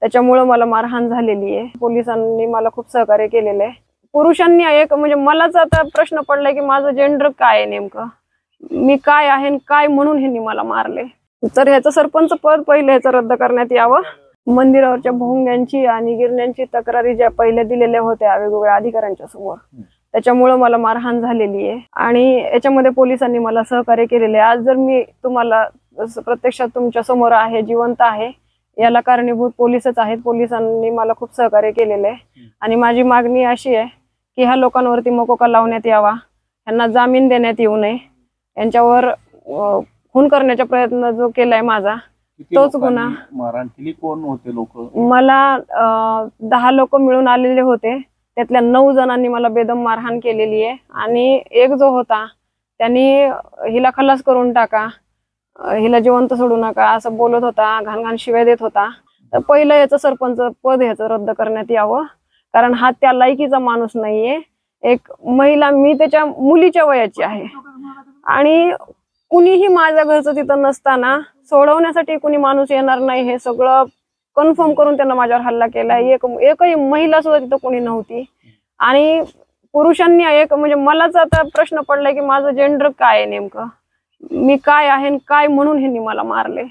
त्याच्यामुळे मला मारहाण झालेली आहे। पोलिसांनी मला खूप सहकार्य केलेलं आहे। पुरुषांनी एक म्हणजे मलाच आता प्रश्न पडलाय की माझं जेंडर काय आहे, नेमकं मी काय आहे आणि काय म्हणून ह्यांनी मला मारले। तर ह्याचं सरपंच पद पहिलं ह्याचं रद्द करण्यात यावं। मंदिरावरच्या भोंग्यांची आणि गिरण्यांची तक्रारी ज्या पहिल्या दिलेल्या होत्या वेगवेगळ्या अधिकाऱ्यांच्या समोर, त्याच्यामुळे मला मारहाण झालेली आहे आणि याच्यामध्ये पोलिसांनी मला सहकार्य केलेले आहे। आज जर मी तुम्हाला प्रत्यक्षात तुमच्या समोर आहे, जिवंत आहे, याला कारणीभूत पोलीसच आहेत। पोलिसांनी मला खूप सहकार्य केलेले आहे आणि माझी मागणी अशी आहे की ह्या लोकांवरती मकोका लावण्यात यावा, यांना जामीन देण्यात येऊ नये, यांच्यावर खून करण्याचा प्रयत्न जो केलाय माझा तोच गुन्हा। मारहाण केली कोण होते लोक? मला 10 लोक मिळून आलेले होते, त्यातल्या 9 जणांनी मला बेदम मारहाण केलेली आहे आणि एक जो होता त्यांनी हिला खलास करून टाका, हिला जिवंत सोडू नका असं बोलत होता, घाण शिव्या देत होता। तर पहिलं याचं सरपंच पद ह्याचं रद्द करण्यात यावं, कारण हा त्या लायकीचा माणूस नाहीये। एक महिला, मी त्याच्या मुलीच्या वयाची आहे आणि कुणीही माझ्या घरचं तिथं नसताना सोडवण्यासाठी कुणी माणूस येणार नाही हे सगळं कन्फर्म करून त्यांना माझ्यावर हल्ला केलाय। एकही महिला सुद्धा तिथं कोणी नव्हती आणि पुरुषांनी एक म्हणजे मलाच आता प्रश्न पडलाय की माझं जेंडर काय आहे, नेमकं मी काय आहे आणि काय म्हणून ह्यांनी मला मारले।